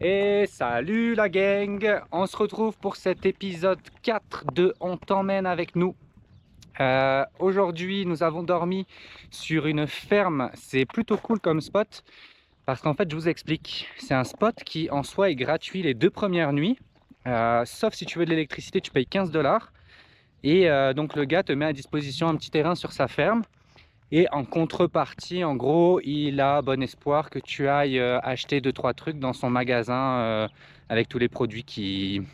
Et salut la gang, on se retrouve pour cet épisode 4 de On t'emmène avec nous. Aujourd'hui nous avons dormi sur une ferme, c'est plutôt cool comme spot parce qu'en fait je vous explique, c'est un spot qui en soi est gratuit les 2 premières nuits, sauf si tu veux de l'électricité tu payes 15 $. Et donc le gars te met à disposition un petit terrain sur sa ferme. Et en contrepartie, en gros, il a bon espoir que tu ailles acheter 2-3 trucs dans son magasin avec tous les produits qu'il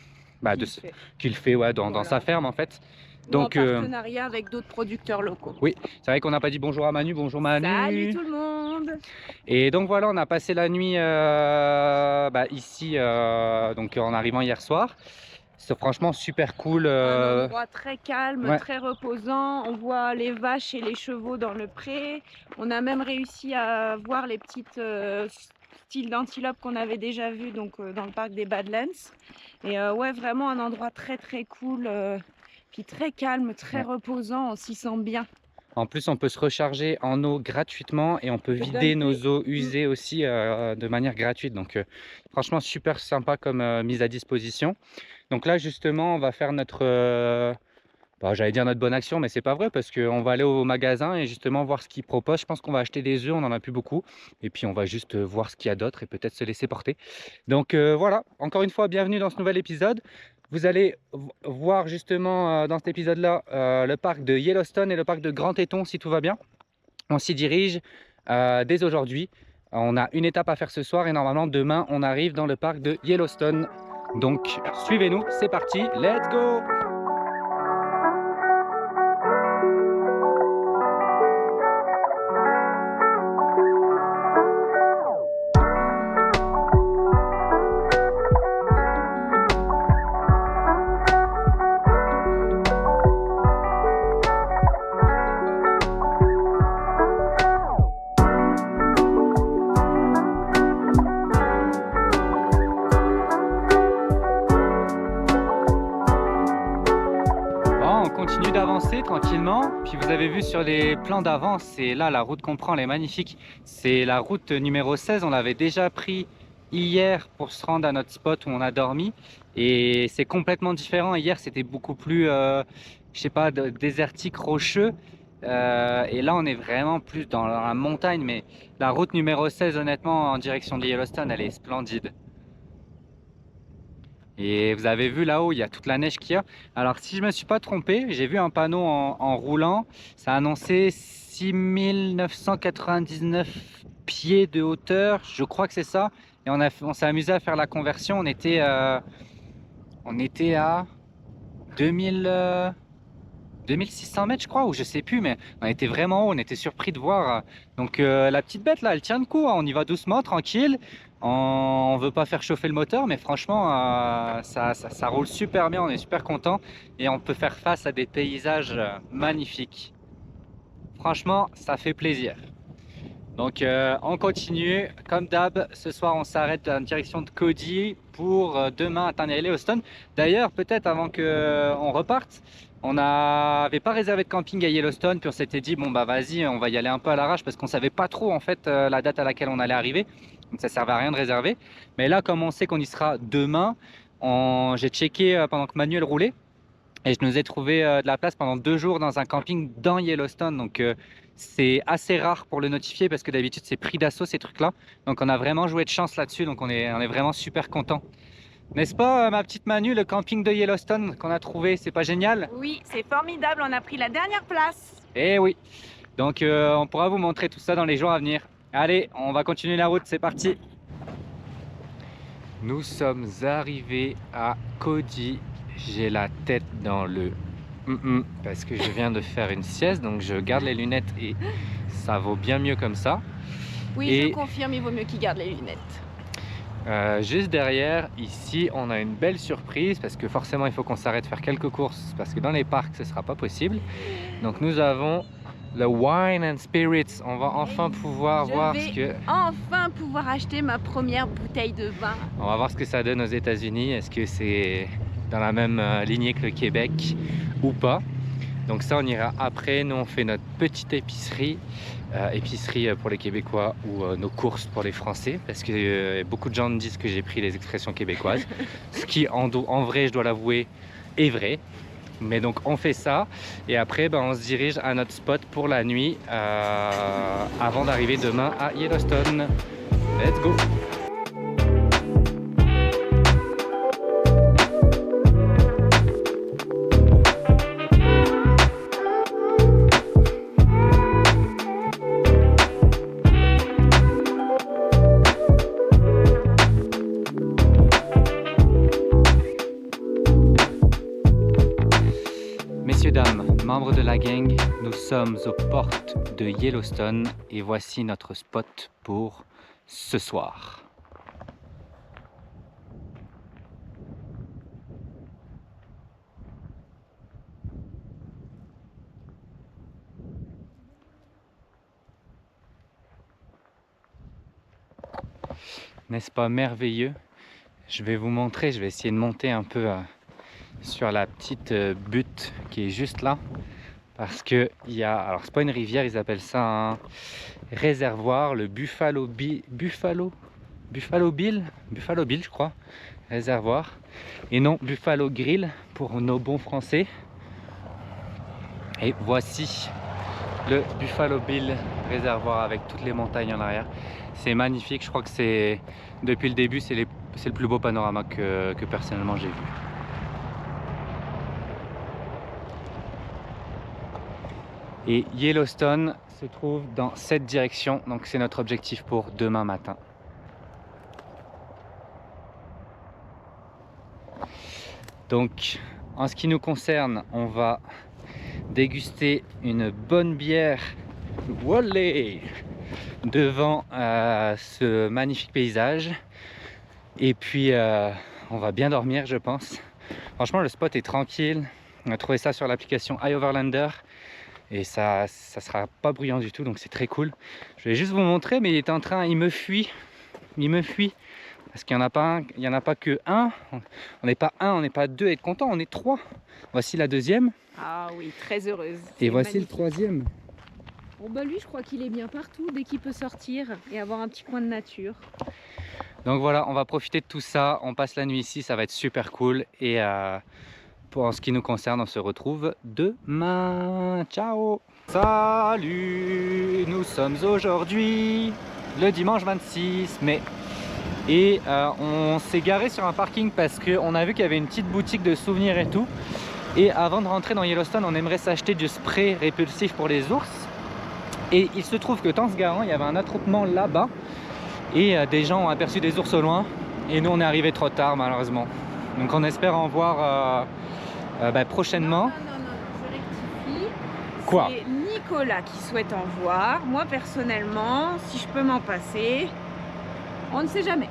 fait ouais, dans sa ferme en fait. Ou donc, en partenariat avec d'autres producteurs locaux. Oui, c'est vrai qu'on n'a pas dit bonjour à Manu. Bonjour Manu. Salut tout le monde. Et donc voilà, on a passé la nuit ici donc en arrivant hier soir. C'est franchement super cool. Un endroit très calme, ouais. Très reposant. On voit les vaches et les chevaux dans le pré. On a même réussi à voir les petites styles d'antilopes qu'on avait déjà vus dans le parc des Badlands. Et ouais, vraiment un endroit très cool, puis très calme, très reposant. On s'y sent bien. En plus, on peut se recharger en eau gratuitement et on peut vider nos eaux usées aussi de manière gratuite. Donc franchement, super sympa comme mise à disposition. Donc là, justement, on va faire notre, j'allais dire notre bonne action, mais c'est pas vrai parce qu'on va aller au magasin et justement voir ce qu'ils proposent. Je pense qu'on va acheter des œufs, on n'en a plus beaucoup. Et puis, on va juste voir ce qu'il y a d'autre et peut-être se laisser porter. Donc voilà, encore une fois, bienvenue dans ce nouvel épisode. Vous allez voir justement dans cet épisode-là le parc de Yellowstone et le parc de Grand Teton si tout va bien. On s'y dirige dès aujourd'hui. On a une étape à faire ce soir et normalement demain on arrive dans le parc de Yellowstone. Donc suivez-nous, c'est parti, let's go! Continue d'avancer tranquillement, puis vous avez vu sur les plans d'avant, c'est là la route qu'on prend, elle est magnifique. C'est la route numéro 16, on l'avait déjà pris hier pour se rendre à notre spot où on a dormi et c'est complètement différent. Hier c'était beaucoup plus, je sais pas, désertique, rocheux et là on est vraiment plus dans la montagne, mais la route numéro 16 honnêtement en direction de Yellowstone elle est splendide. Et vous avez vu là-haut, il y a toute la neige qu'il y a. Alors si je ne me suis pas trompé, j'ai vu un panneau en roulant, ça annonçait 6999 pieds de hauteur, je crois que c'est ça. Et on s'est amusé à faire la conversion, on était à 2600 mètres je crois, ou je sais plus, mais on était vraiment haut, on était surpris de voir. Donc la petite bête là, elle tient le coup, hein. On y va doucement, tranquille. On veut pas faire chauffer le moteur, mais franchement ça roule super bien, on est super content et on peut faire face à des paysages magnifiques. Franchement ça fait plaisir. Donc on continue comme d'hab. Ce soir on s'arrête en direction de Cody pour demain atteindre Yellowstone. D'ailleurs peut-être avant qu'on reparte, on n'avait pas réservé de camping à Yellowstone, puis on s'était dit bon bah vas-y on va y aller un peu à l'arrache parce qu'on savait pas trop en fait la date à laquelle on allait arriver. Donc ça servait à rien de réserver. Mais là, comme on sait qu'on y sera demain, j'ai checké pendant que Manuel roulait et je nous ai trouvé de la place pendant 2 jours dans un camping dans Yellowstone. Donc c'est assez rare pour le notifier parce que d'habitude c'est pris d'assaut ces trucs-là. Donc on a vraiment joué de chance là-dessus. Donc on est vraiment super content. N'est-ce pas ma petite Manu, le camping de Yellowstone qu'on a trouvé, c'est pas génial? Oui, c'est formidable, on a pris la dernière place. Eh oui. Donc on pourra vous montrer tout ça dans les jours à venir. Allez, on va continuer la route, c'est parti. Nous sommes arrivés à Cody. J'ai la tête dans le parce que je viens de faire une sieste, donc je garde les lunettes et ça vaut bien mieux comme ça. Oui, et je confirme, il vaut mieux qu'il garde les lunettes. Juste derrière, ici, on a une belle surprise parce que forcément, il faut qu'on s'arrête faire quelques courses parce que dans les parcs, ce ne sera pas possible. Donc nous avons le Wine and Spirits, on va enfin pouvoir voir ce que... enfin pouvoir acheter ma première bouteille de vin. On va voir ce que ça donne aux États-Unis. Est-ce que c'est dans la même lignée que le Québec ou pas? Donc ça, on ira après. Nous, on fait notre petite épicerie. épicerie pour les Québécois ou nos courses pour les Français, parce que beaucoup de gens me disent que j'ai pris les expressions québécoises, ce qui en vrai, je dois l'avouer, est vrai. Mais donc on fait ça et après on se dirige à notre spot pour la nuit avant d'arriver demain à Yellowstone. Let's go! Messieurs, dames, membres de la gang, nous sommes aux portes de Yellowstone et voici notre spot pour ce soir. N'est-ce pas merveilleux? Je vais vous montrer, je vais essayer de monter un peu sur la petite butte qui est juste là, parce que il y a, alors c'est pas une rivière, ils appellent ça un réservoir, le Buffalo Bill, je crois, réservoir, et non Buffalo Grill pour nos bons français. Et voici le Buffalo Bill réservoir avec toutes les montagnes en arrière. C'est magnifique, je crois que c'est depuis le début c'est le plus beau panorama que personnellement j'ai vu. Et Yellowstone se trouve dans cette direction, donc c'est notre objectif pour demain matin. Donc en ce qui nous concerne, on va déguster une bonne bière Wally devant ce magnifique paysage. Et puis on va bien dormir, je pense. Franchement, le spot est tranquille. On a trouvé ça sur l'application iOverlander. Et ça sera pas bruyant du tout, donc c'est très cool. Je vais juste vous montrer, mais il me fuit. Parce qu'il n'y en a pas que un. On n'est pas un, on n'est pas deux et être content, on est trois. Voici la deuxième. Ah oui, très heureuse. Et voici magnifique. le troisième. Bon bah lui, je crois qu'il est bien partout dès qu'il peut sortir et avoir un petit coin de nature. Donc voilà, on va profiter de tout ça. On passe la nuit ici, ça va être super cool. Et en ce qui nous concerne, on se retrouve demain. Ciao! Salut! Nous sommes aujourd'hui le dimanche 26 mai. Et on s'est garé sur un parking parce qu'on a vu qu'il y avait une petite boutique de souvenirs et tout. Et avant de rentrer dans Yellowstone, on aimerait s'acheter du spray répulsif pour les ours. Et il se trouve que dans ce garant, il y avait un attroupement là-bas. Et des gens ont aperçu des ours au loin. Et nous, on est arrivé trop tard, malheureusement. Donc on espère en voir prochainement. Non, je rectifie. Quoi? C'est Nicolas qui souhaite en voir. Moi, personnellement, si je peux m'en passer, on ne sait jamais.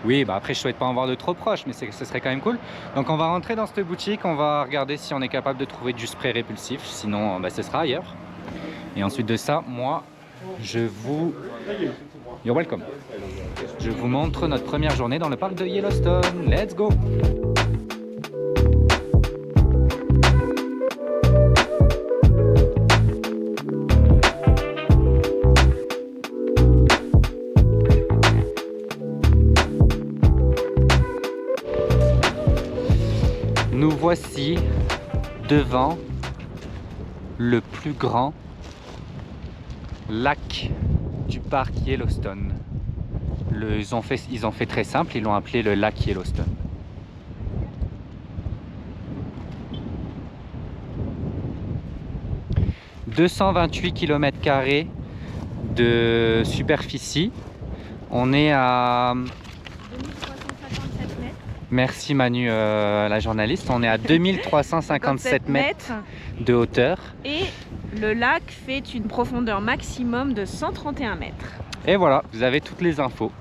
Oui, après je souhaite pas en voir de trop proche, mais ce serait quand même cool. Donc on va rentrer dans cette boutique, on va regarder si on est capable de trouver du spray répulsif, sinon ce sera ailleurs. Et ensuite de ça, moi, You're welcome. Je vous montre notre première journée dans le parc de Yellowstone. Let's go! Nous voici devant le plus grand lac du parc Yellowstone. Ils ont fait très simple, ils l'ont appelé le lac Yellowstone. « 228 km² de superficie. On est à... 2357 mètres. Merci Manu, la journaliste. On est à 2357 mètres de hauteur. Et le lac fait une profondeur maximum de 131 mètres. Et voilà, vous avez toutes les infos.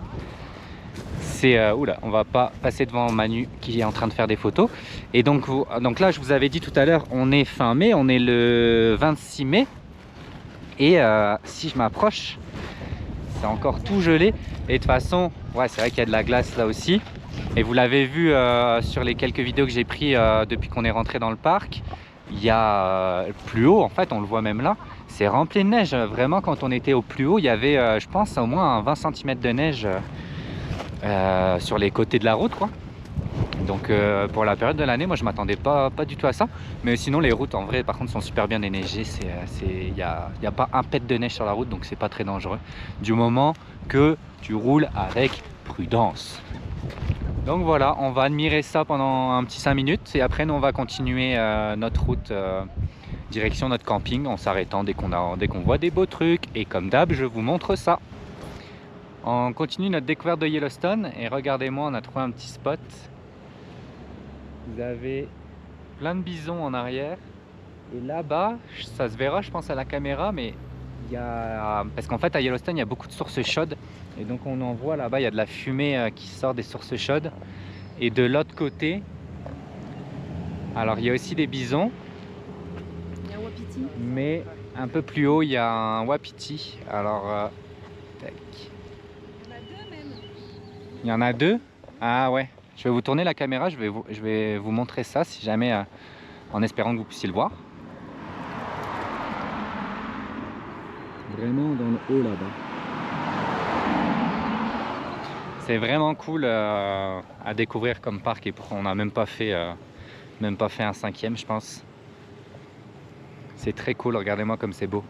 C'est oula, on va pas passer devant Manu qui est en train de faire des photos. Et donc là, je vous avais dit tout à l'heure, on est fin mai, on est le 26 mai. Et si je m'approche, c'est encore tout gelé. Et de toute façon, ouais, c'est vrai qu'il y a de la glace là aussi. Et vous l'avez vu sur les quelques vidéos que j'ai pris depuis qu'on est rentré dans le parc. Il y a plus haut, en fait, on le voit même là, c'est rempli de neige. Vraiment, quand on était au plus haut, il y avait, je pense, au moins 20 cm de neige sur les côtés de la route, quoi. Donc pour la période de l'année, moi je m'attendais pas du tout à ça. Mais sinon les routes en vrai par contre sont super bien déneigées. Il n'y a pas un pet de neige sur la route, donc c'est pas très dangereux. Du moment que tu roules avec prudence. Donc voilà, on va admirer ça pendant un petit 5 minutes. Et après nous on va continuer notre route direction notre camping en s'arrêtant dès qu'on voit des beaux trucs. Et comme d'hab, je vous montre ça. On continue notre découverte de Yellowstone. Et regardez-moi, on a trouvé un petit spot. Vous avez plein de bisons en arrière et là-bas, ça se verra je pense à la caméra, mais il y a... parce qu'en fait à Yellowstone il y a beaucoup de sources chaudes et donc on en voit là-bas, il y a de la fumée qui sort des sources chaudes. Et de l'autre côté, alors il y a aussi des bisons, Il y a un wapiti. mais un peu plus haut il y a un wapiti. Alors tac. Il y en a deux même. Il y en a deux? Ah ouais. Je vais vous tourner la caméra, je vais vous montrer ça si jamais, en espérant que vous puissiez le voir. Vraiment dans le haut là-bas. C'est vraiment cool à découvrir comme parc et on n'a même pas fait un 5e je pense. C'est très cool, regardez-moi comme c'est beau.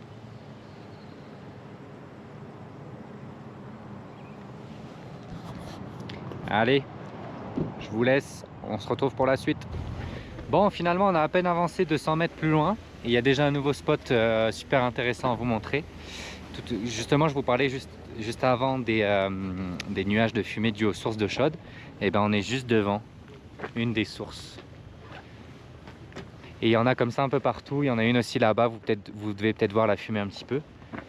Allez. Je vous laisse, on se retrouve pour la suite. Bon, finalement, on a à peine avancé 200 mètres plus loin. Et il y a déjà un nouveau spot super intéressant à vous montrer. Justement, je vous parlais juste avant des nuages de fumée dus aux sources d'eau chaude. Et ben, on est juste devant une des sources. Et il y en a comme ça un peu partout. Il y en a une aussi là-bas. Vous devez peut-être voir la fumée un petit peu.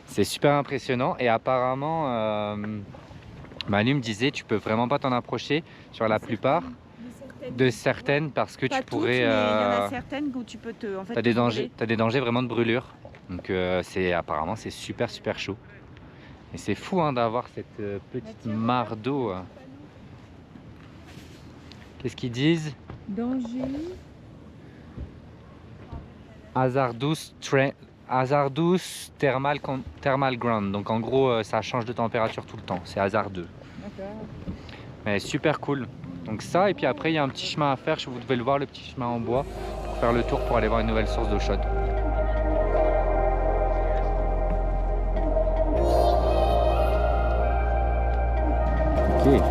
C'est super impressionnant. Et apparemment... Manu me disait tu peux vraiment pas t'en approcher sur la plupart de certaines parce que Pas tu pourrais. toutes, mais il y en a certaines où tu peux te. En fait, t'as des dangers vraiment de brûlure. Donc apparemment c'est super chaud. Et c'est fou hein, d'avoir cette petite mare d'eau. Qu'est-ce qu'ils disent? Danger. Hazardous thermal ground. Donc en gros ça change de température tout le temps. C'est hasardeux. Mais super cool. Donc ça et puis après il y a un petit chemin à faire. Vous devez le voir, le petit chemin en bois pour faire le tour pour aller voir une nouvelle source d'eau chaude. Ok.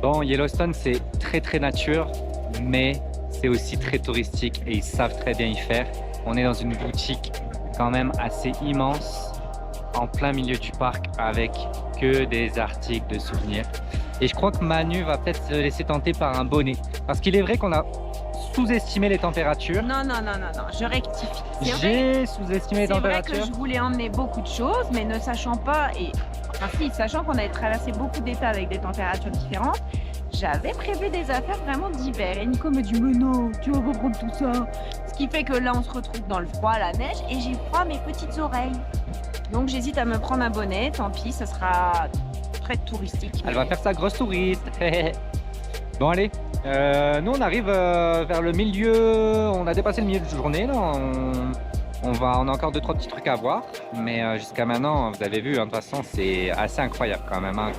Bon, Yellowstone, c'est très nature, mais c'est aussi très touristique et ils savent très bien y faire. On est dans une boutique quand même assez immense, en plein milieu du parc, avec que des articles de souvenirs. Et je crois que Manu va peut-être se laisser tenter par un bonnet. Parce qu'il est vrai qu'on a sous-estimé les températures. Non, je rectifie. J'ai sous-estimé les températures. C'est vrai que je voulais emmener beaucoup de choses, mais ne sachant pas, sachant qu'on avait traversé beaucoup d'états avec des températures différentes, j'avais prévu des affaires vraiment d'hiver. Et Nico me dit, mais non, tu vas pas prendre tout ça. Ce qui fait que là, on se retrouve dans le froid, la neige, et j'ai froid à mes petites oreilles. Donc j'hésite à me prendre un bonnet, tant pis, ça sera très touristique. Elle va faire sa grosse touriste. Bon allez, nous on arrive vers le milieu, on a dépassé le milieu de journée là, on a encore 2-3 petits trucs à voir, mais jusqu'à maintenant vous avez vu, hein, de toute façon c'est assez incroyable quand même, hein,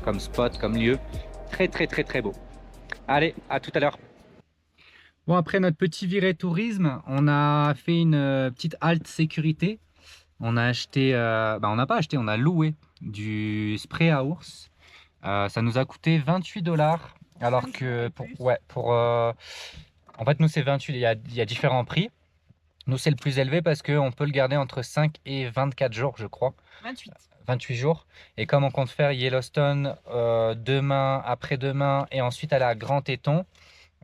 comme spot, comme lieu, très beau. Allez, à tout à l'heure. Bon, après notre petit viré tourisme, on a fait une petite halte sécurité. On a acheté, on n'a pas acheté, on a loué du spray à ours. Ça nous a coûté 28 $. Alors que en fait nous c'est 28, il y a différents prix. Nous c'est le plus élevé parce qu'on peut le garder entre 5 et 24 jours je crois. 28 jours. Et comme on compte faire Yellowstone demain, après-demain et ensuite aller à Grand Teton,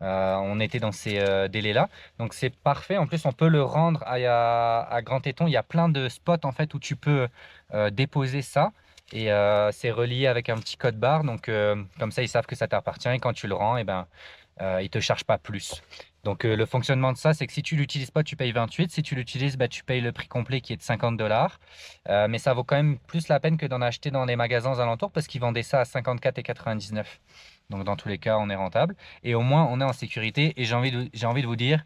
on était dans ces délais là, donc c'est parfait. En plus on peut le rendre à Grand Teton, il y a plein de spots en fait où tu peux déposer ça. Et c'est relié avec un petit code barre, donc comme ça ils savent que ça t'appartient et quand tu le rends, et ils te chargent pas plus. Donc le fonctionnement de ça, c'est que si tu l'utilises pas, tu payes 28. Si tu l'utilises, tu payes le prix complet qui est de 50 $. Mais ça vaut quand même plus la peine que d'en acheter dans les magasins aux alentours parce qu'ils vendaient ça à 54 et 99. Donc dans tous les cas, on est rentable et au moins on est en sécurité. Et j'ai envie de vous dire,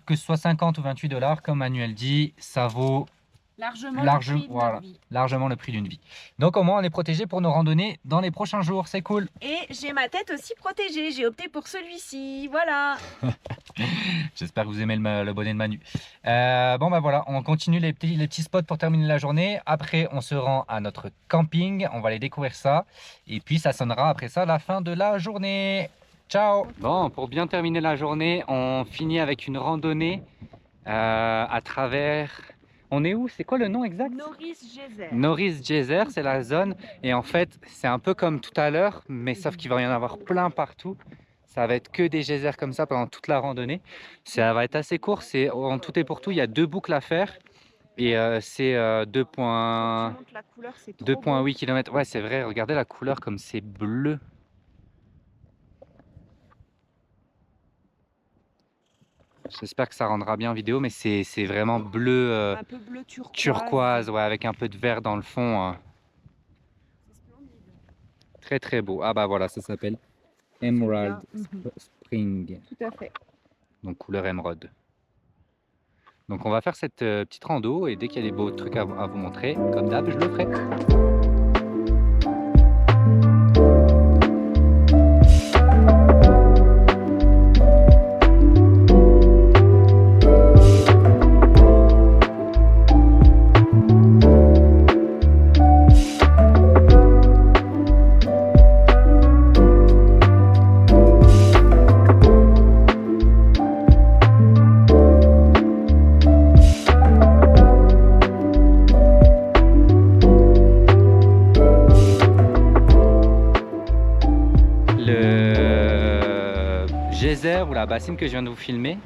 que ce soit 50 ou 28 $, comme Manuel dit, ça vaut largement le prix d'une vie. Donc au moins on est protégé pour nos randonnées dans les prochains jours, c'est cool. Et j'ai ma tête aussi protégée, j'ai opté pour celui-ci, voilà. J'espère que vous aimez le bonnet de Manu. Voilà, on continue les petits spots pour terminer la journée. Après on se rend à notre camping, on va aller découvrir ça. Et puis ça sonnera après ça la fin de la journée. Ciao. Bon, pour bien terminer la journée, on finit avec une randonnée à travers... On est où? C'est quoi le nom exact? Norris-Geyser. Norris-Geyser, c'est la zone. Et en fait, c'est un peu comme tout à l'heure, mais sauf qu'il va y en avoir plein partout. Ça va être que des geysers comme ça pendant toute la randonnée. Ça va être assez court. En tout et pour tout, il y a 2 boucles à faire. Et c'est 2,8 km. Ouais, c'est vrai. Regardez la couleur comme c'est bleu. J'espère que ça rendra bien en vidéo, mais c'est vraiment bleu, un peu bleu turquoise, ouais, avec un peu de vert dans le fond. Très beau. Ah bah voilà, ça s'appelle Emerald Spring. Tout à fait. Donc couleur émeraude. Donc on va faire cette petite rando et dès qu'il y a des beaux trucs à vous montrer, comme d'hab, je le ferai. Ou la bassine que je viens de vous filmer,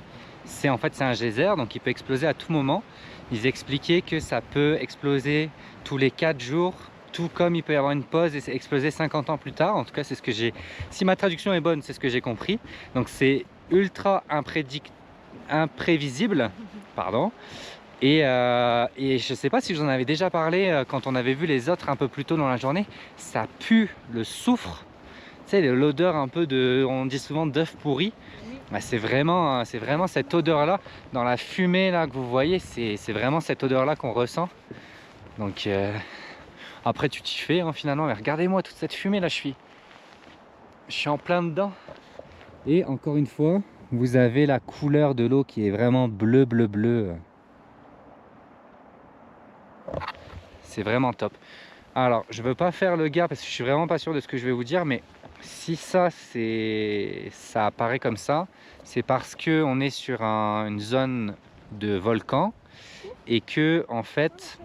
c'est un geyser, donc il peut exploser à tout moment. Ils expliquaient que ça peut exploser tous les 4 jours, tout comme il peut y avoir une pause et exploser 50 ans plus tard. En tout cas, c'est ce que j'ai... Si ma traduction est bonne, c'est ce que j'ai compris. Donc c'est ultra imprévisible, pardon. Et je sais pas si je vous en avais déjà parlé quand on avait vu les autres un peu plus tôt dans la journée. Ça pue le soufre. Tu sais, l'odeur un peu de, on dit souvent d'œuf pourri. Bah, c'est vraiment cette odeur là dans la fumée là que vous voyez, c'est vraiment cette odeur là qu'on ressent. Donc après tu t'y fais hein, finalement, mais regardez-moi toute cette fumée là, je suis en plein dedans. Et encore une fois, vous avez la couleur de l'eau qui est vraiment bleu. C'est vraiment top. Alors je veux pas faire le gars parce que je suis vraiment pas sûr de ce que je vais vous dire, mais si ça apparaît comme ça, c'est parce que on est sur une zone de volcan et que en fait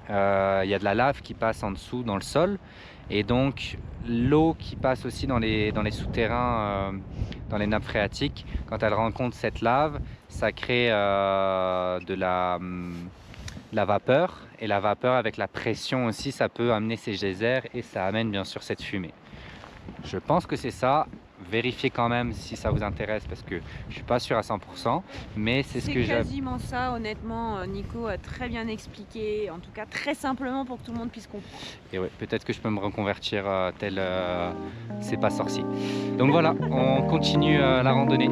il y a de la lave qui passe en dessous dans le sol, et donc l'eau qui passe aussi dans les souterrains, dans les nappes phréatiques, quand elle rencontre cette lave, ça crée de la vapeur, et la vapeur avec la pression aussi, ça peut amener ces geysers et ça amène bien sûr cette fumée. Je pense que c'est ça, vérifiez quand même si ça vous intéresse parce que je suis pas sûr à 100%, mais c'est ce que C'est j'ai. quasiment ça, honnêtement. Nico a très bien expliqué, en tout cas très simplement pour que tout le monde puisse comprendre. Et ouais, peut-être que je peux me reconvertir tel c'est pas sorcier. Donc voilà, on continue la randonnée.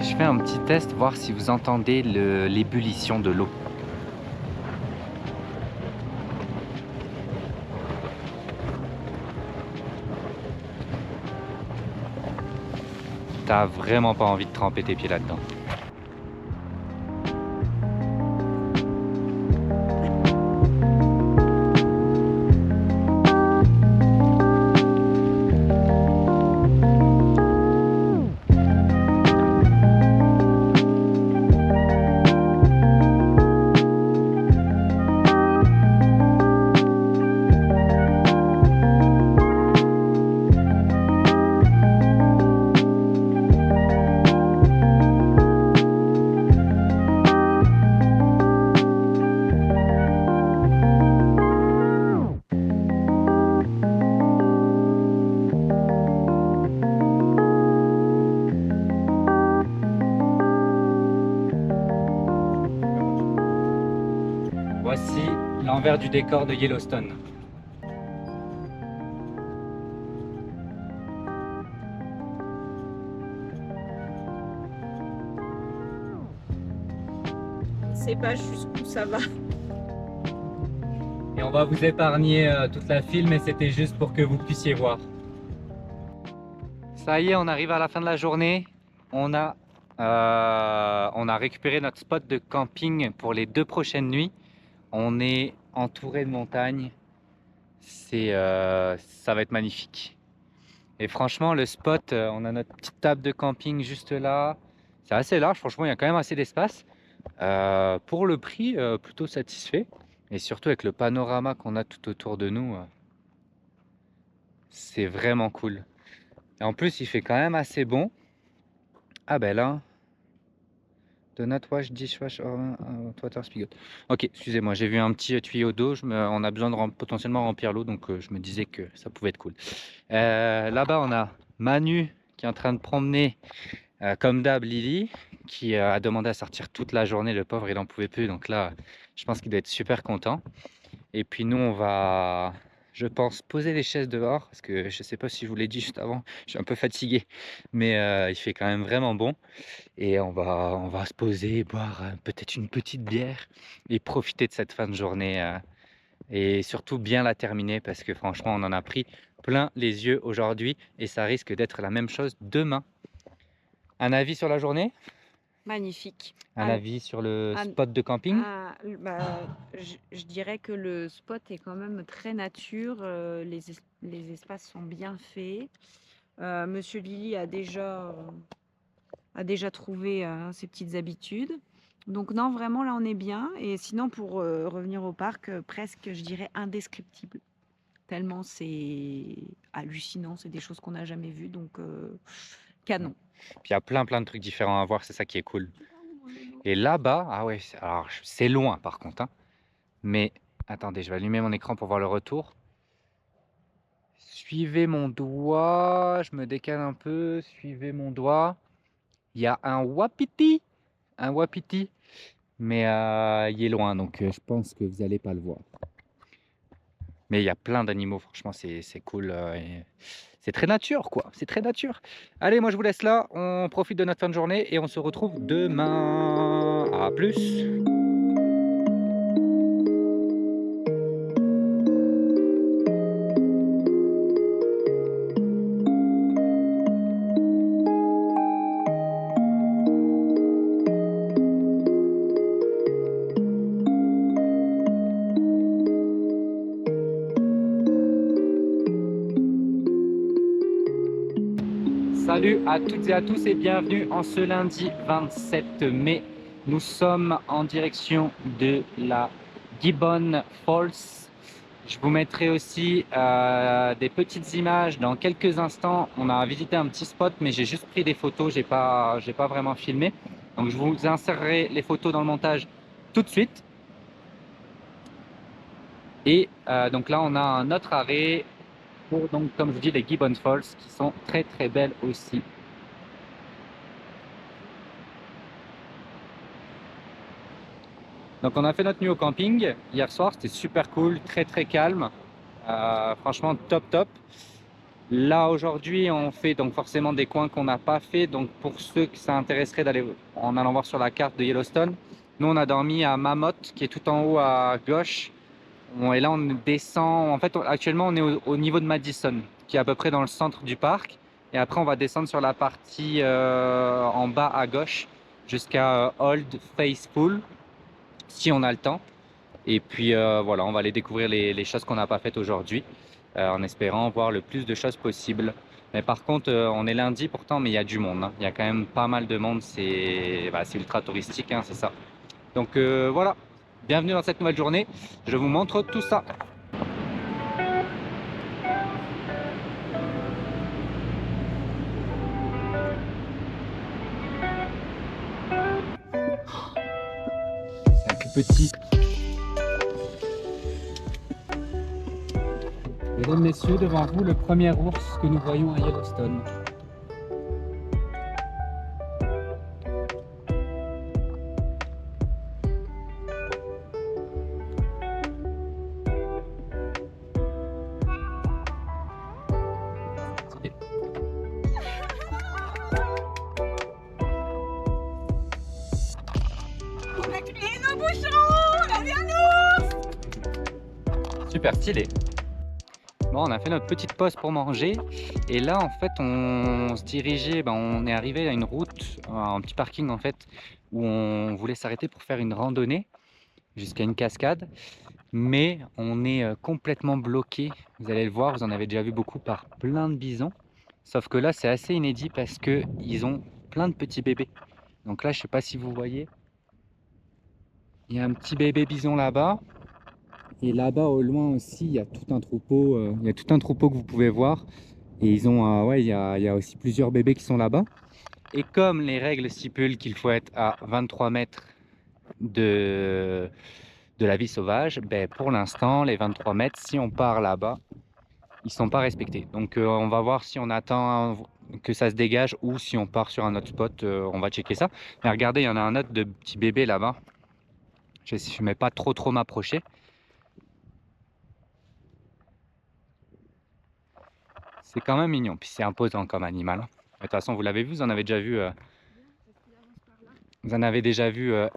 Je fais un petit test, voir si vous entendez l'ébullition de l'eau. T'as vraiment pas envie de tremper tes pieds là-dedans. Voici l'envers du décor de Yellowstone. C'est pas jusqu'où ça va. Et on va vous épargner toute la film, mais c'était juste pour que vous puissiez voir. Ça y est, on arrive à la fin de la journée. On a récupéré notre spot de camping pour les 2 prochaines nuits. On est entouré de montagnes. Ça va être magnifique. Et franchement, le spot, on a notre petite table de camping juste là. C'est assez large, franchement, il y a quand même assez d'espace. Pour le prix, plutôt satisfait. Et surtout avec le panorama qu'on a tout autour de nous, c'est vraiment cool. Et en plus, il fait quand même assez bon. Ah ben là, do not wash dishwash or water spigot. Ok, excusez-moi, j'ai vu un petit tuyau d'eau. On a besoin de potentiellement remplir l'eau, donc je me disais que ça pouvait être cool. Là-bas, on a Manu qui est en train de promener, comme d'hab, Lily, qui a demandé à sortir toute la journée. Le pauvre, il n'en pouvait plus. Donc là, je pense qu'il doit être super content. Et puis nous, on va, je pense, poser les chaises dehors. Parce que je ne sais pas si je vous l'ai dit juste avant, je suis un peu fatigué. Mais il fait quand même vraiment bon. Et on va se poser, boire peut-être une petite bière et profiter de cette fin de journée. Et surtout bien la terminer parce que franchement, on en a pris plein les yeux aujourd'hui. Et ça risque d'être la même chose demain. Un avis sur la journée? Magnifique. Un avis sur le spot de camping? Je dirais que le spot est quand même très nature, les espaces sont bien faits. Monsieur Lily a déjà trouvé ses petites habitudes. Donc non, vraiment là on est bien. Et sinon pour revenir au parc, presque je dirais indescriptible. Tellement c'est hallucinant, c'est des choses qu'on n'a jamais vues, donc canon. Puis il y a plein de trucs différents à voir, c'est ça qui est cool. Et là-bas, ah ouais, alors c'est loin par contre, hein. Mais attendez, je vais allumer mon écran pour voir le retour. Suivez mon doigt, je me décale un peu, suivez mon doigt. Il y a un wapiti, mais il est loin, donc je pense que vous n'allez pas le voir. Mais il y a plein d'animaux, franchement, c'est cool. C'est très nature, quoi. C'est très nature. Allez, moi je vous laisse là. On profite de notre fin de journée et on se retrouve demain. À plus. Salut à toutes et à tous et bienvenue en ce lundi 27 mai. Nous sommes en direction de la Gibbon Falls. Je vous mettrai aussi des petites images dans quelques instants. On a visité un petit spot, mais j'ai juste pris des photos, j'ai pas vraiment filmé. Donc je vous insérerai les photos dans le montage tout de suite. Et donc là, on a un autre arrêt pour, donc, comme je dis, les Gibbon Falls, qui sont très très belles aussi. Donc on a fait notre nuit au camping hier soir, c'était super cool, très très calme. Franchement top top. Là aujourd'hui on fait donc forcément des coins qu'on n'a pas fait. Donc pour ceux que ça intéresserait d'aller en allant voir sur la carte de Yellowstone, nous on a dormi à Mammoth qui est tout en haut à gauche. Et là on descend, en fait actuellement on est au niveau de Madison qui est à peu près dans le centre du parc. Et après on va descendre sur la partie en bas à gauche jusqu'à Old Faithful si on a le temps. Et puis voilà, on va aller découvrir les choses qu'on n'a pas faites aujourd'hui, en espérant voir le plus de choses possible. Mais par contre, on est lundi pourtant, mais il y a du monde, hein. Il y a quand même pas mal de monde, c'est ultra touristique, hein, c'est ça. Donc voilà, bienvenue dans cette nouvelle journée, je vous montre tout ça. C'est un tout petit. Mesdames, messieurs, devant vous, le premier ours que nous voyons à Yellowstone. Super stylé. Bon, on a fait notre petite pause pour manger et là en fait on se dirigeait, on est arrivé à une route, un petit parking en fait où on voulait s'arrêter pour faire une randonnée jusqu'à une cascade, mais on est complètement bloqué. Vous allez le voir, vous en avez déjà vu beaucoup par plein de bisons, sauf que là c'est assez inédit parce que ils ont plein de petits bébés. Donc là je sais pas si vous voyez, il y a un petit bébé bison là-bas. Et là-bas au loin aussi, il y a tout un troupeau, que vous pouvez voir. Et ils ont, ouais, il y a aussi plusieurs bébés qui sont là-bas. Et comme les règles stipulent qu'il faut être à 23 mètres de, de la vie sauvage, ben pour l'instant, les 23 mètres, si on part là-bas, ils ne sont pas respectés. Donc on va voir si on attend que ça se dégage ou si on part sur un autre spot, on va checker ça. Mais regardez, il y en a un autre de petit bébé là-bas. Je ne vais pas trop m'approcher. C'est quand même mignon, puis c'est imposant comme animal. De toute façon, vous l'avez vu, vous en avez déjà vu,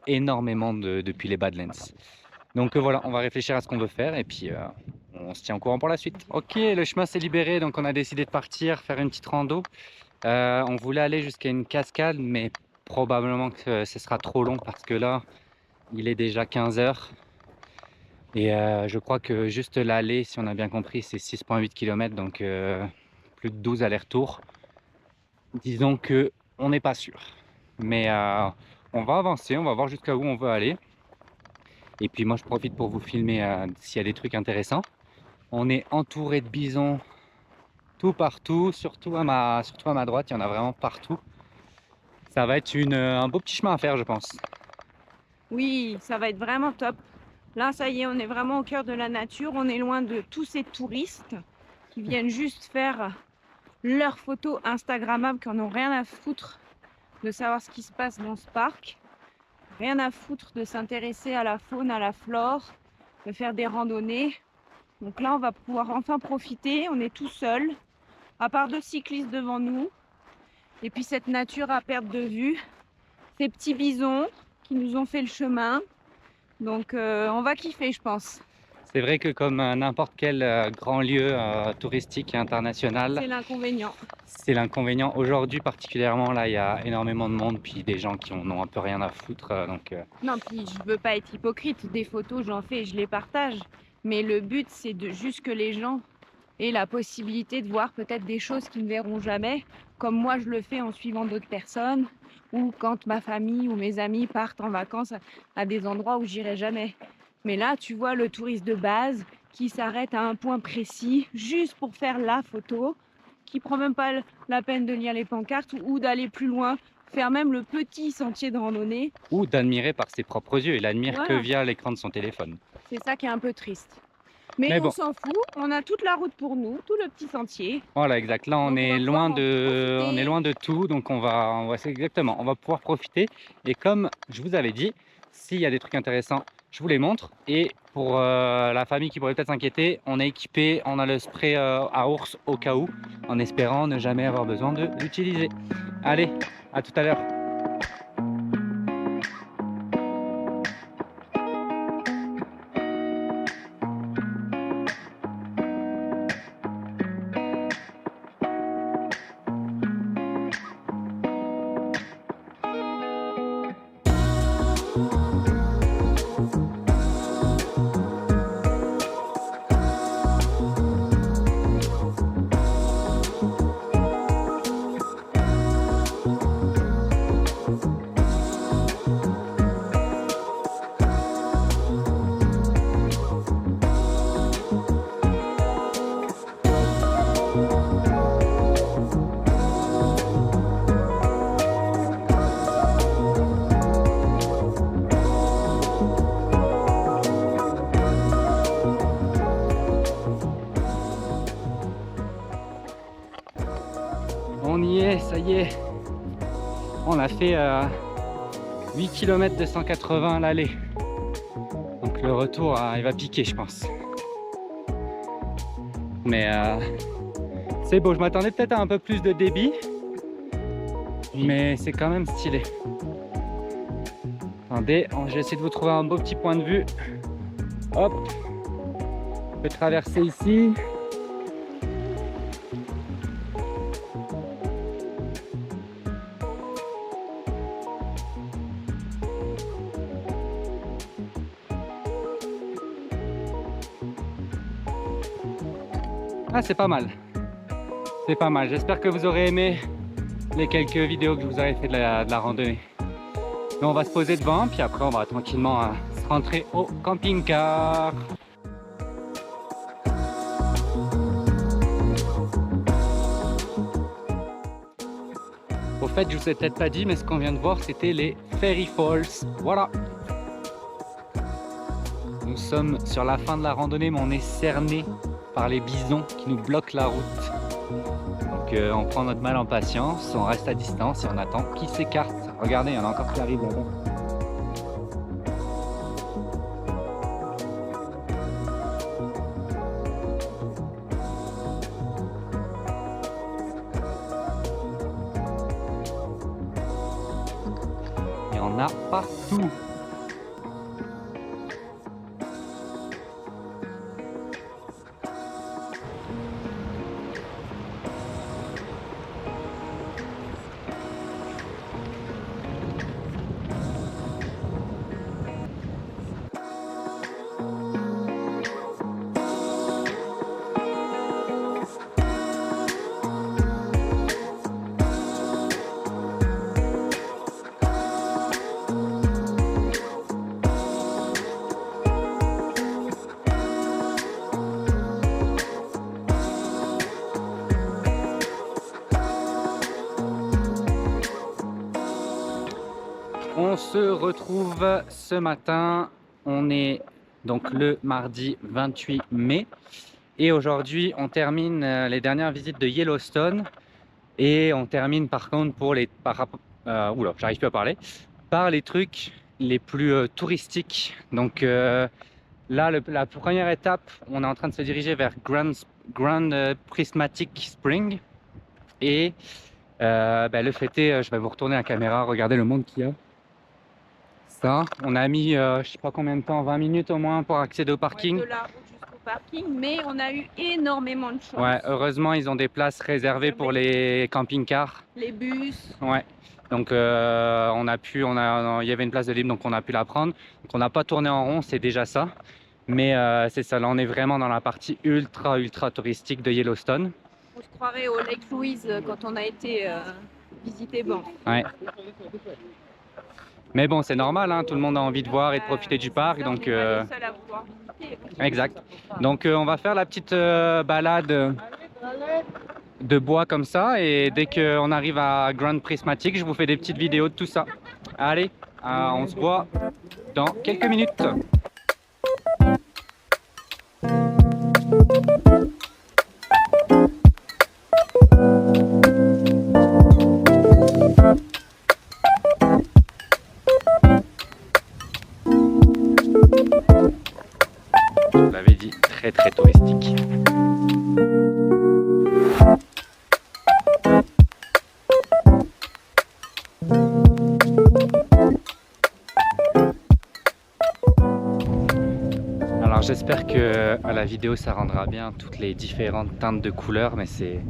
énormément depuis les Badlands. Donc voilà, on va réfléchir à ce qu'on veut faire et puis on se tient au courant pour la suite. Ok, le chemin s'est libéré, donc on a décidé de partir, faire une petite rando. On voulait aller jusqu'à une cascade, mais probablement que ce sera trop long parce que là, il est déjà 15 h. Et je crois que juste l'aller, si on a bien compris, c'est 6,8 km, donc plus de 12 allers-retours. Disons que on n'est pas sûr. Mais on va avancer, on va voir jusqu'à où on veut aller. Et puis moi je profite pour vous filmer s'il y a des trucs intéressants. On est entouré de bisons tout partout, surtout à ma droite, il y en a vraiment partout. Ça va être un beau petit chemin à faire, je pense. Oui, ça va être vraiment top. Là, ça y est, on est vraiment au cœur de la nature. On est loin de tous ces touristes qui viennent juste faire leurs photos Instagrammables, qui en ont rien à foutre de savoir ce qui se passe dans ce parc. Rien à foutre de s'intéresser à la faune, à la flore, de faire des randonnées. Donc là, on va pouvoir enfin profiter. On est tout seul, à part 2 cyclistes devant nous. Et puis cette nature à perte de vue. Ces petits bisons qui nous ont fait le chemin. Donc on va kiffer, je pense. C'est vrai que comme n'importe quel grand lieu touristique et international, C'est l'inconvénient. c'est l'inconvénient. Aujourd'hui particulièrement, là, il y a énormément de monde, puis des gens qui en ont un peu rien à foutre. Non, puis je veux pas être hypocrite. Des photos, j'en fais et je les partage. Mais le but, c'est de juste que les gens aient la possibilité de voir peut-être des choses qu'ils ne verront jamais, comme moi je le fais en suivant d'autres personnes, ou quand ma famille ou mes amis partent en vacances à des endroits où j'irai jamais. Mais là, tu vois le touriste de base qui s'arrête à un point précis juste pour faire la photo, qui prend même pas la peine de lire les pancartes ou d'aller plus loin, faire même le petit sentier de randonnée. Ou d'admirer par ses propres yeux. Il admire que Voilà. via l'écran de son téléphone. C'est ça qui est un peu triste. Mais Mais on bon, s'en fout, on a toute la route pour nous, tout le petit sentier. voilà, exact. Là, on Donc, on est va loin pouvoir en de, on est profiter. loin de tout, donc c'est exactement, on va pouvoir profiter. Et comme je vous avais dit, s'il y a des trucs intéressants, je vous les montre. Et pour la famille qui pourrait peut-être s'inquiéter, on est équipé, on a le spray à ours au cas où, en espérant ne jamais avoir besoin de l'utiliser. Allez, à tout à l'heure. On y est, ça y est. On a fait 8 km de 180 à l'aller. Donc le retour, il va piquer, je pense. Mais c'est beau, je m'attendais peut-être à un peu plus de débit. Mais c'est quand même stylé. Attendez, je vais essayer de vous trouver un beau petit point de vue. Hop, on peut traverser ici. Ah, c'est pas mal. C'est pas mal. J'espère que vous aurez aimé les quelques vidéos que je vous aurais fait de la randonnée. Mais on va se poser devant, puis après on va tranquillement se rentrer au camping-car. Au fait, je vous ai peut-être pas dit, mais ce qu'on vient de voir, c'était les Fairy Falls. Voilà. Nous sommes sur la fin de la randonnée, mais on est cerné par les bisons qui nous bloquent la route. Donc on prend notre mal en patience, on reste à distance et on attend qu'ils s'écartent. Regardez, il y en a encore qui arrivent là-bas. Il y en a partout. On se retrouve ce matin, on est donc le mardi 28 mai et aujourd'hui on termine les dernières visites de Yellowstone et on termine par contre pour les oula, j'arrive plus à parler, par les trucs les plus touristiques. Donc là la première étape, on est en train de se diriger vers Grand Prismatic Spring et le fait est, je vais vous retourner la caméra, regardez le monde qu'il y a. Ça, on a mis je sais pas combien de temps, 20 minutes au moins pour accéder au parking. Ouais, de la route jusqu'au parking, mais on a eu énormément de chance. Ouais, heureusement ils ont des places réservées pour les camping-cars. Les bus. Ouais, donc il y avait une place de libre donc on a pu la prendre. Donc on n'a pas tourné en rond, c'est déjà ça. Mais c'est ça, là on est vraiment dans la partie ultra touristique de Yellowstone. On se croirait au Lake Louise quand on a été visiter Banff. Ouais. Mais bon, c'est normal, hein, tout le monde a envie de voir et de profiter du parc, donc On est les seuls à vouloir. exact. Donc on va faire la petite balade de bois comme ça, et dès qu'on arrive à Grand Prismatic, je vous fais des petites vidéos de tout ça. Allez, on se voit dans quelques minutes. Je vous l'avais dit, très très touristique. Alors j'espère que à la vidéo ça rendra bien toutes les différentes teintes de couleurs, mais c'est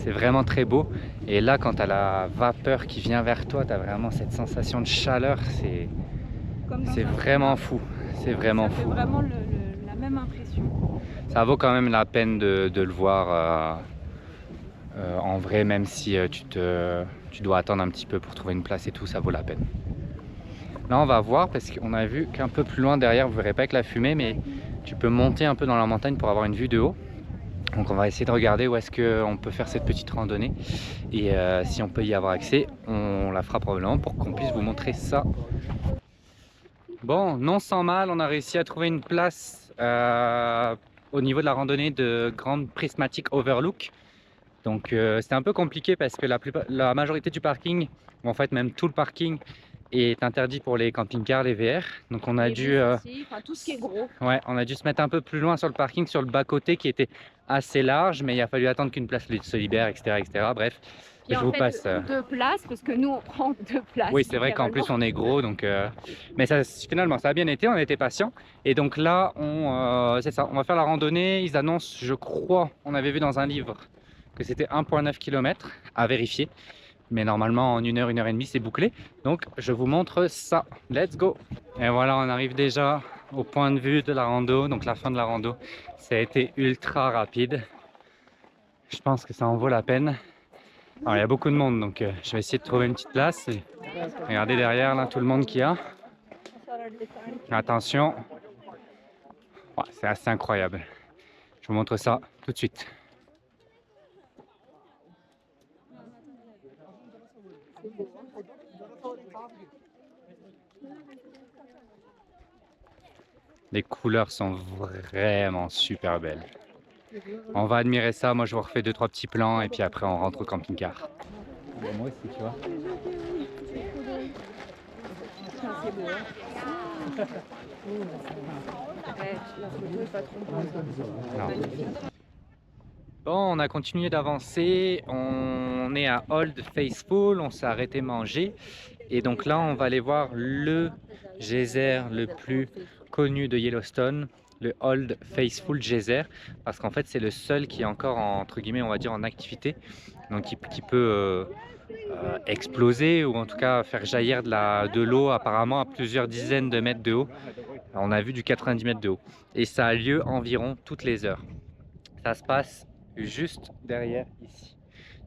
vraiment très beau. Et là, quand tu as la vapeur qui vient vers toi, tu as vraiment cette sensation de chaleur, c'est vraiment fou. C'est vraiment fou. Ça fait vraiment la même impression. Ça vaut quand même la peine de le voir en vrai, même si tu dois attendre un petit peu pour trouver une place et tout, ça vaut la peine. Là on va voir, parce qu'on a vu qu'un peu plus loin derrière, vous verrez pas avec la fumée, mais tu peux monter un peu dans la montagne pour avoir une vue de haut. Donc on va essayer de regarder où est-ce qu'on peut faire cette petite randonnée, et si on peut y avoir accès, on la fera probablement pour qu'on puisse vous montrer ça. Bon, non sans mal, on a réussi à trouver une place au niveau de la randonnée de Grand Prismatic Overlook. Donc c'était un peu compliqué parce que la majorité du parking, ou en fait même tout le parking, est interdit pour les camping-cars, les VR. Donc on a dû enfin, tout ce qui est gros. Ouais, on a dû se mettre un peu plus loin sur le parking, sur le bas-côté qui était assez large, mais il a fallu attendre qu'une place se libère, etc., etc. Bref, Et je en vous fait, passe. 2 places, parce que nous on prend 2 places. Oui, c'est vrai qu'en plus on est gros, donc mais ça, finalement ça a bien été, on a été patient. Et donc là, c'est ça, on va faire la randonnée. Ils annoncent, je crois, on avait vu dans un livre que c'était 1,9 km à vérifier. Mais normalement en 1 heure, 1 heure et demie c'est bouclé. Donc je vous montre ça. Let's go. Et voilà, on arrive déjà au point de vue de la rando, donc la fin de la rando. Ça a été ultra rapide. Je pense que ça en vaut la peine. Alors il y a beaucoup de monde, donc je vais essayer de trouver une petite place. Et regardez derrière là tout le monde qu'il y a. Attention. Ouais, c'est assez incroyable. Je vous montre ça tout de suite. Les couleurs sont vraiment super belles. On va admirer ça. Moi je vous refais 2-3 petits plans et puis après on rentre au camping-car. Moi aussi, tu vois. C'est beau. La photo est pas trop Bon, on a continué d'avancer. On est à Old Faithful. On s'est arrêté manger. Et donc là, on va aller voir le geyser le plus connu de Yellowstone, le Old Faithful Geyser, parce qu'en fait c'est le seul qui est encore entre guillemets, on va dire, en activité, donc qui peut exploser, ou en tout cas faire jaillir de l'eau apparemment à plusieurs dizaines de mètres de haut. On a vu du 90 mètres de haut, et ça a lieu environ toutes les heures. Ça se passe juste derrière ici.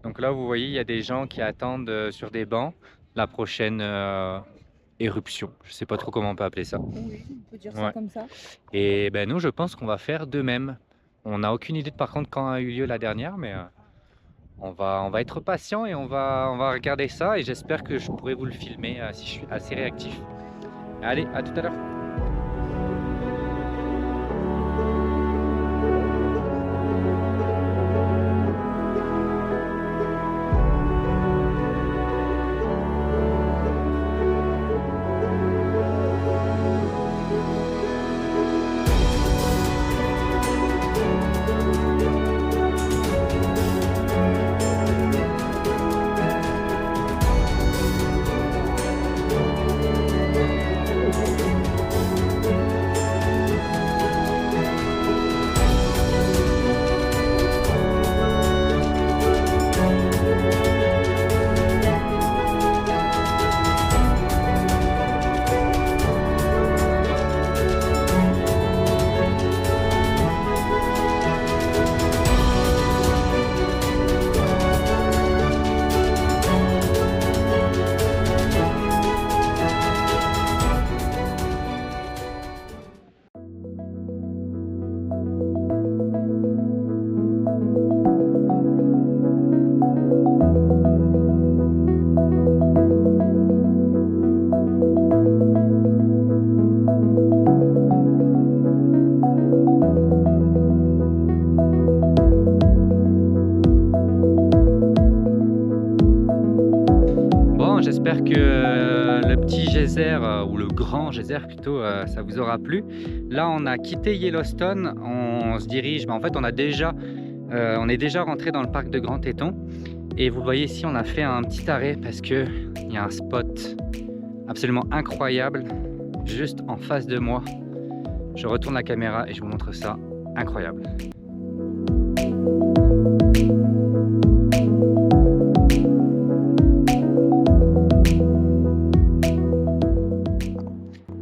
Donc là vous voyez, il y a des gens qui attendent sur des bancs la prochaine éruption. Je sais pas trop comment on peut appeler ça. Oui, on peut dire ça comme ça. Et ben nous, je pense qu'on va faire de même. On n'a aucune idée de par contre quand a eu lieu la dernière, mais on va être patient et on va regarder ça, et j'espère que je pourrai vous le filmer si je suis assez réactif. Allez, à tout à l'heure. le petit geyser, ou le grand geyser plutôt, ça vous aura plu. Là, on a quitté Yellowstone, on se dirige, en fait, on est déjà rentré dans le parc de Grand Teton. Et vous voyez ici, on a fait un petit arrêt parce que il y a un spot absolument incroyable juste en face de moi. Je retourne la caméra et je vous montre ça. Incroyable.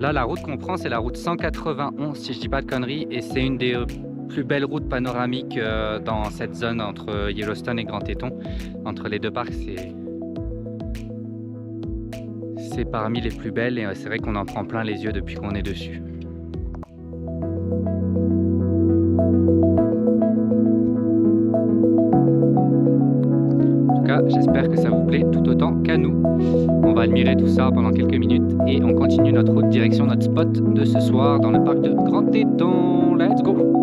Là, la route qu'on prend, c'est la route 191, si je dis pas de conneries, et c'est une des plus belles routes panoramiques dans cette zone entre Yellowstone et Grand Teton. Entre les deux parcs, c'est parmi les plus belles, et c'est vrai qu'on en prend plein les yeux depuis qu'on est dessus. En tout cas, j'espère que ça vous plaît tout autant qu'à nous. On va admirer tout ça pendant quelques minutes et on continue notre route direction notre spot de ce soir dans le parc de Grand Teton. Let's go!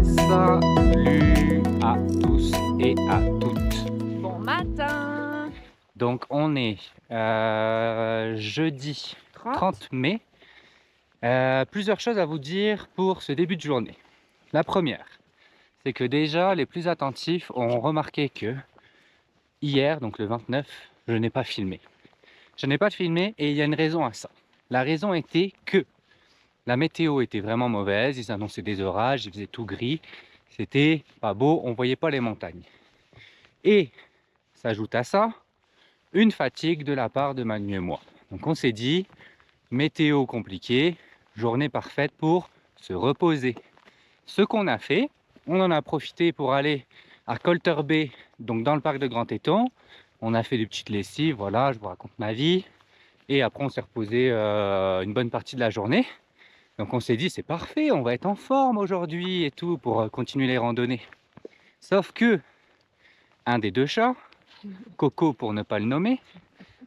Salut à tous et à toutes. Bon matin. Donc on est jeudi 30 mai. Plusieurs choses à vous dire pour ce début de journée. La première, c'est que déjà les plus attentifs auront remarqué que hier, donc le 29, je n'ai pas filmé. Je n'ai pas filmé et il y a une raison à ça. La raison était que la météo était vraiment mauvaise, ils annonçaient des orages, il faisait tout gris, c'était pas beau, on voyait pas les montagnes. Et s'ajoute à ça une fatigue de la part de Manu et moi. Donc on s'est dit, météo compliquée, journée parfaite pour se reposer. Ce qu'on a fait, on en a profité pour aller à Colter Bay, donc dans le parc de Grand Teton. On a fait des petites lessives, voilà, je vous raconte ma vie. Et après on s'est reposé une bonne partie de la journée. Donc on s'est dit c'est parfait, on va être en forme aujourd'hui et tout pour continuer les randonnées. Sauf que un des deux chats, Coco pour ne pas le nommer,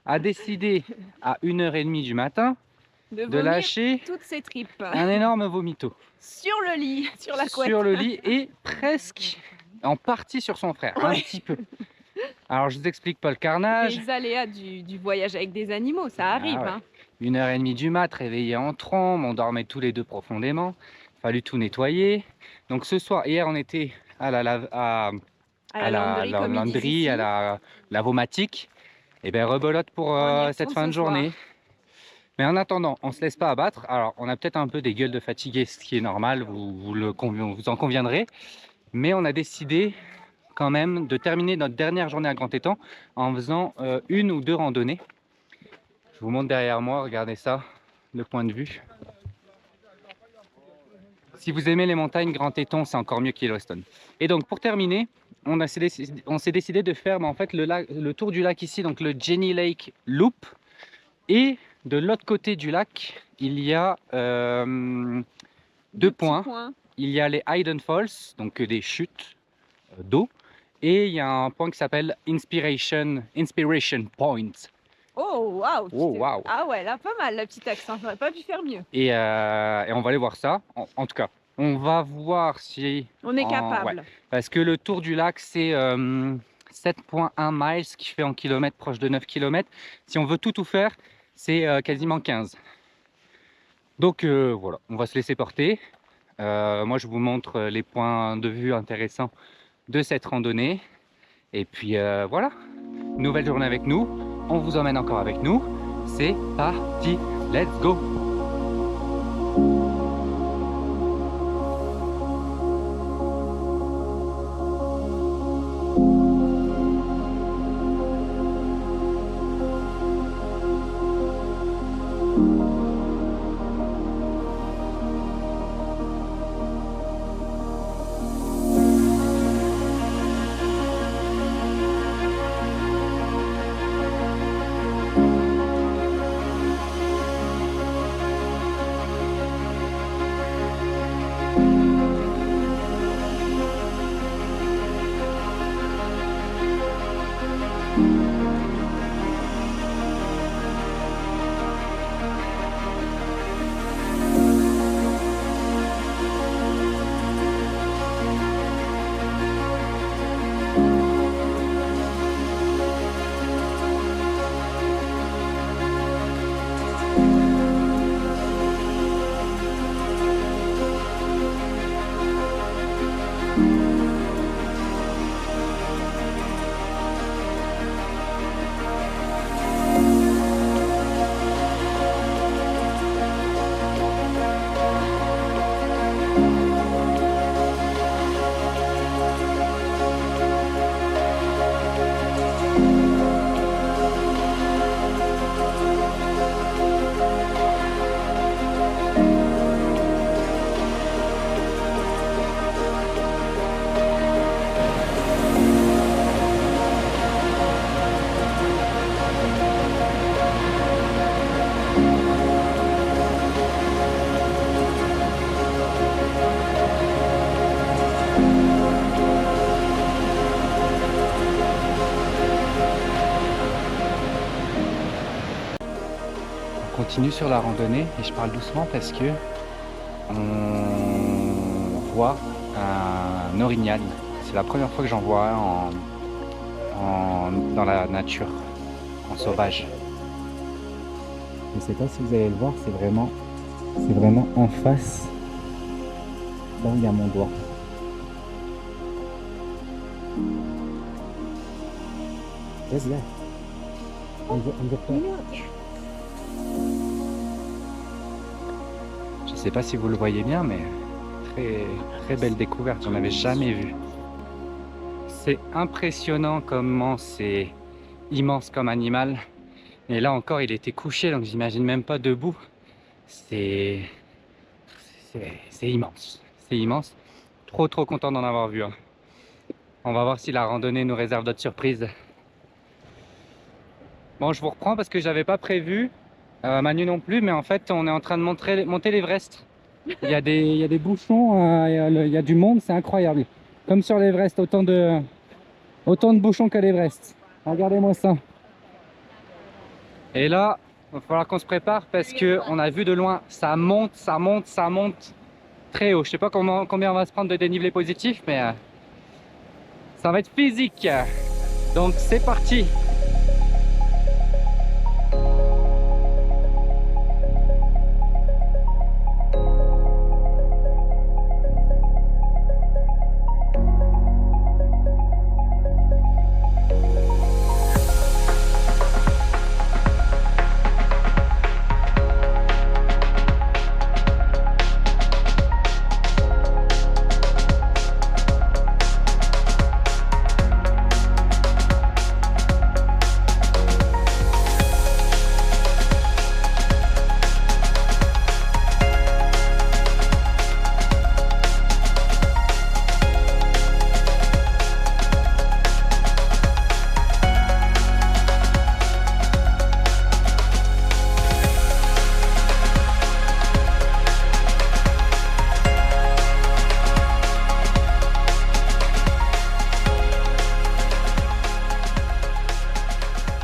a décidé à 1h30 du matin de lâcher toutes ses tripes un énorme vomito sur le lit, sur la couette. sur le lit et presque en partie sur son frère, un petit peu. Alors je vous explique pas le carnage. Les aléas du voyage avec des animaux, ça arrive. Ah ouais. Hein. 1h30 du mat, réveillé en trombe, on dormait tous les deux profondément. Fallu tout nettoyer. Donc ce soir, hier on était à la lavanderie, à la lavomatique. Et bien rebelote pour cette fin de journée. Mais en attendant, on ne se laisse pas abattre. Alors on a peut-être un peu des gueules de fatigués, ce qui est normal, vous en conviendrez. Mais on a décidé quand même de terminer notre dernière journée à Grand Teton en faisant une ou deux randonnées. Je vous montre derrière moi, regardez ça, le point de vue. Si vous aimez les montagnes, Grand Teton, c'est encore mieux qu'Yellowstone. Et donc pour terminer, on s'est décidé de faire en fait le tour du lac ici, donc le Jenny Lake Loop. Et de l'autre côté du lac, il y a deux points. Il y a les Hidden Falls, donc des chutes d'eau. Et il y a un point qui s'appelle Inspiration Point. Oh waouh! Oh, wow. Ah ouais, là pas mal, le petit accent, j'aurais pas pu faire mieux. Et on va aller voir ça. En tout cas, on va voir si on est capable. Ouais, parce que le tour du lac, c'est 7,1 miles, ce qui fait en kilomètres proche de 9 km. Si on veut tout faire, c'est quasiment 15. Donc voilà, on va se laisser porter. Moi, je vous montre les points de vue intéressants de cette randonnée. Et puis voilà, nouvelle journée avec nous. On vous emmène encore avec nous. C'est parti, let's go! continue sur la randonnée et je parle doucement parce que on voit un orignal. C'est la première fois que j'en vois un dans la nature, en sauvage. Je ne sais pas si vous allez le voir, c'est vraiment en face, là où il y a mon doigt. Qu'est-ce qu'il y a? Je sais pas si vous le voyez bien, mais très belle découverte, j'en avais jamais vu. C'est impressionnant comment c'est immense comme animal. Et là encore, il était couché, donc j'imagine même pas debout. C'est immense, c'est immense. Trop content d'en avoir vu un. On va voir si la randonnée nous réserve d'autres surprises. Bon, je vous reprends parce que j'avais pas prévu, Manu non plus, mais en fait on est en train de monter l'Everest. Il y a des bouchons, il y a du monde, c'est incroyable. Comme sur l'Everest, autant de bouchons que l'Everest. Regardez-moi ça. Et là, il va falloir qu'on se prépare parce qu'on a vu de loin, ça monte très haut. Je sais pas combien on va se prendre de dénivelé positif, mais ça va être physique. Donc c'est parti.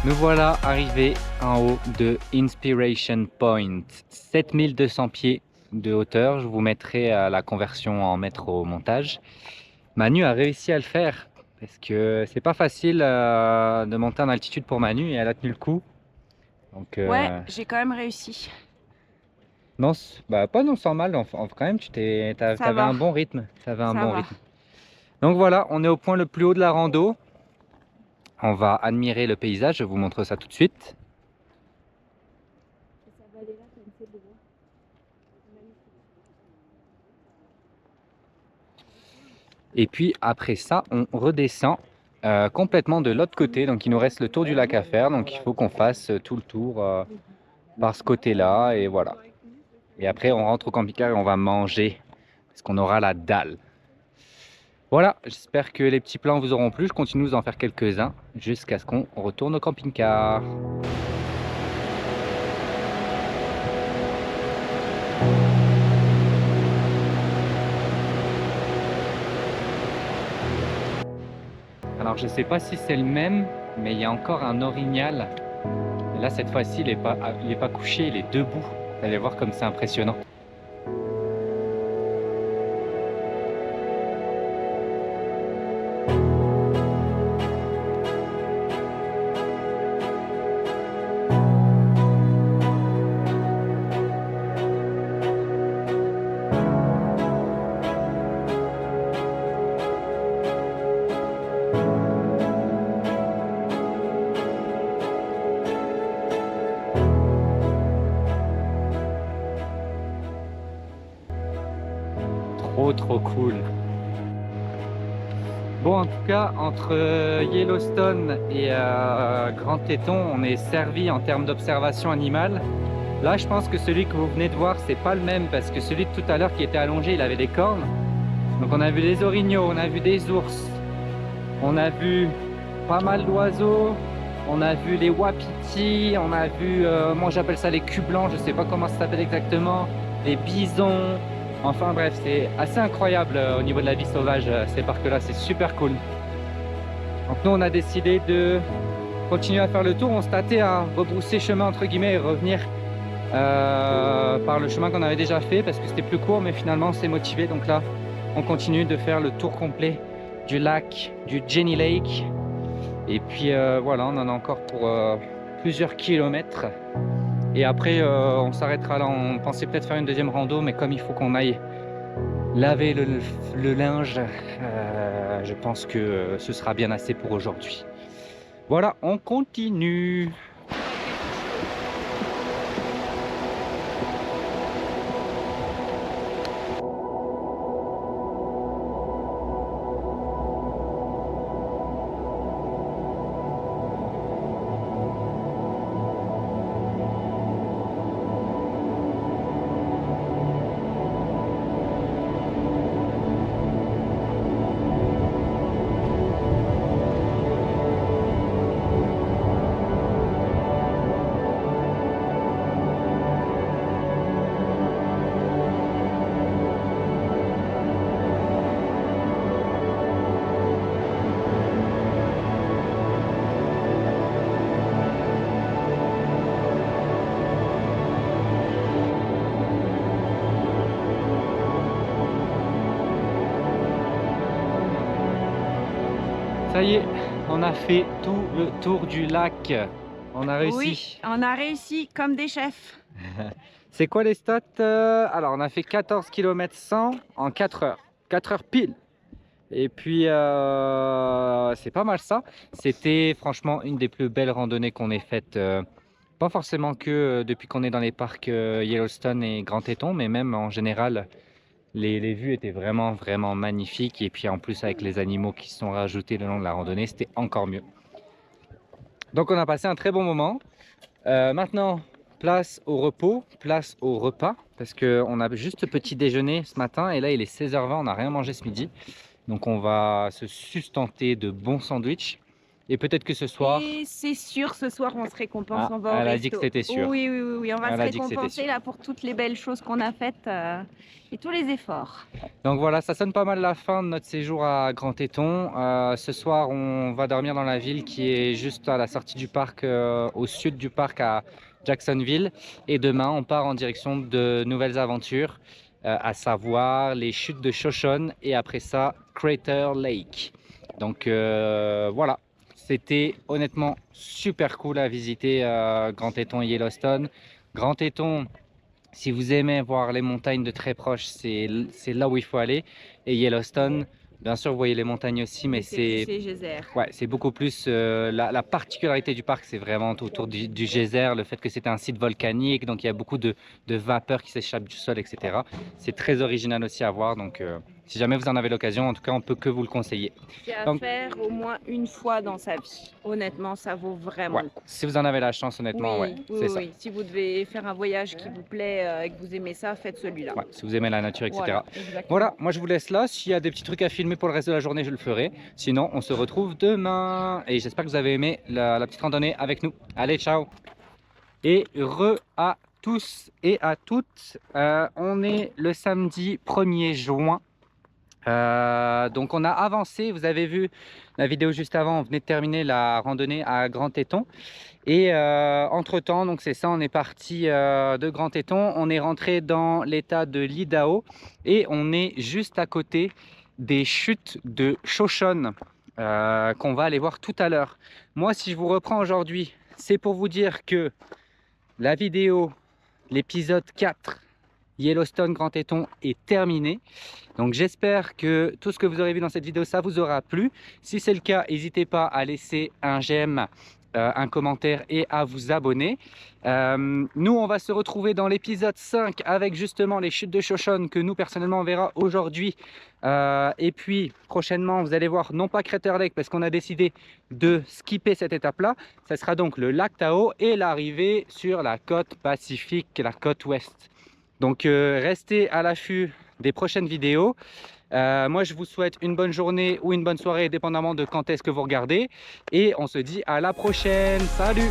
Nous voilà arrivés en haut de Inspiration Point, 7200 pieds de hauteur. Je vous mettrai la conversion en mètres au montage. Manu a réussi à le faire parce que c'est pas facile de monter en altitude pour Manu et elle a tenu le coup. Donc, ouais, j'ai quand même réussi. Non, pas non sans mal, quand même t'avais un bon rythme. Rythme. Donc voilà, on est au point le plus haut de la rando. On va admirer le paysage, je vous montre ça tout de suite. Et puis après ça, on redescend complètement de l'autre côté. Donc il nous reste le tour du lac à faire. Donc il faut qu'on fasse tout le tour par ce côté-là. Et voilà. Et après, on rentre au camping-car et on va manger. Parce qu'on aura la dalle. Voilà, j'espère que les petits plans vous auront plu. Je continue de vous en faire quelques-uns jusqu'à ce qu'on retourne au camping-car. Alors je sais pas si c'est le même, mais il y a encore un orignal. Et là cette fois-ci il est pas couché, il est debout. Vous allez voir comme c'est impressionnant. Trop cool. Bon, en tout cas, entre Yellowstone et Grand Teton, on est servi en termes d'observation animale. Là, je pense que celui que vous venez de voir, c'est pas le même parce que celui de tout à l'heure qui était allongé, il avait des cornes. Donc on a vu des orignaux, on a vu des ours, on a vu pas mal d'oiseaux, on a vu les wapitis, on a vu, moi j'appelle ça les culs blancs, je sais pas comment ça s'appelle exactement, les bisons. Enfin bref, c'est assez incroyable au niveau de la vie sauvage, ces parcs-là, c'est super cool. Donc nous, on a décidé de continuer à faire le tour, on se tâtait à rebrousser chemin entre guillemets et revenir par le chemin qu'on avait déjà fait parce que c'était plus court, mais finalement on s'est motivé. Donc là, on continue de faire le tour complet du lac, du Jenny Lake. Et puis voilà, on en a encore pour plusieurs kilomètres. Et après, on s'arrêtera là. On pensait peut-être faire une deuxième rando, mais comme il faut qu'on aille laver le linge, je pense que ce sera bien assez pour aujourd'hui. Voilà, on continue. Ça y est, on a fait tout le tour du lac. On a réussi. Oui, on a réussi comme des chefs. C'est quoi les stats? Alors, on a fait 14 km 100 en 4 heures. 4 heures pile. Et puis, c'est pas mal ça. C'était franchement une des plus belles randonnées qu'on ait faites. Pas forcément que depuis qu'on est dans les parcs Yellowstone et Grand Teton, mais même en général. Les vues étaient vraiment magnifiques. Et puis en plus, avec les animaux qui se sont rajoutés le long de la randonnée, c'était encore mieux. Donc, on a passé un très bon moment. Maintenant, place au repos, place au repas. Parce qu'on a juste petit déjeuner ce matin. Et là, il est 16h20, on n'a rien mangé ce midi. Donc, on va se sustenter de bons sandwichs. Et peut-être que ce soir... Et c'est sûr, ce soir, on se récompense. Ah, On va au elle a resto. dit que c'était sûr. Oui, on va Elle se a dit que c'était récompenser sûr. là pour toutes les belles choses qu'on a faites et tous les efforts. Donc voilà, ça sonne pas mal la fin de notre séjour à Grand Teton. Ce soir, on va dormir dans la ville qui est juste à la sortie du parc, au sud du parc à Jacksonville. Et demain, on part en direction de nouvelles aventures, à savoir les chutes de Shoshone et après ça, Crater Lake. Donc voilà, c'était honnêtement super cool à visiter Grand Teton et Yellowstone. Grand Teton, si vous aimez voir les montagnes de très proche, c'est là où il faut aller. Et Yellowstone, bien sûr, vous voyez les montagnes aussi, mais c'est geyser. ouais, c'est beaucoup plus... la particularité du parc, c'est vraiment autour du geyser, le fait que c'est un site volcanique, donc il y a beaucoup de vapeur qui s'échappe du sol, etc. C'est très original aussi à voir, donc si jamais vous en avez l'occasion, en tout cas, on peut que vous le conseiller. C'est à Donc, faire au moins une fois dans sa vie. Honnêtement, ça vaut vraiment ouais, le coup. si vous en avez la chance, honnêtement, ouais, c'est ça. Oui. Si vous devez faire un voyage qui vous plaît et que vous aimez ça, faites celui-là. Ouais, si vous aimez la nature, etc. Voilà, exactement. Voilà, moi je vous laisse là. S'il y a des petits trucs à filmer pour le reste de la journée, je le ferai. Sinon, on se retrouve demain. Et j'espère que vous avez aimé la petite randonnée avec nous. Allez, ciao. Et à tous et à toutes. On est le samedi 1er juin. Donc on a avancé, vous avez vu la vidéo juste avant, on venait de terminer la randonnée à Grand Teton et entre temps, donc c'est ça, on est parti de Grand Teton, on est rentré dans l'état de l'Idaho et on est juste à côté des chutes de Shoshone qu'on va aller voir tout à l'heure. Moi, si je vous reprends aujourd'hui, c'est pour vous dire que la vidéo, l'épisode 4 Yellowstone Grand Teton est terminé. Donc j'espère que tout ce que vous aurez vu dans cette vidéo, ça vous aura plu. Si c'est le cas, n'hésitez pas à laisser un j'aime, un commentaire et à vous abonner. Nous, on va se retrouver dans l'épisode 5 avec justement les chutes de Shoshone que nous, personnellement, on verra aujourd'hui. Et puis, prochainement, vous allez voir, non pas Crater Lake, parce qu'on a décidé de skipper cette étape-là. Ça sera donc le lac Tahoe et l'arrivée sur la côte pacifique, la côte ouest. Donc restez à l'affût des prochaines vidéos. Moi je vous souhaite une bonne journée ou une bonne soirée dépendamment de quand est-ce que vous regardez. Et on se dit à la prochaine. Salut!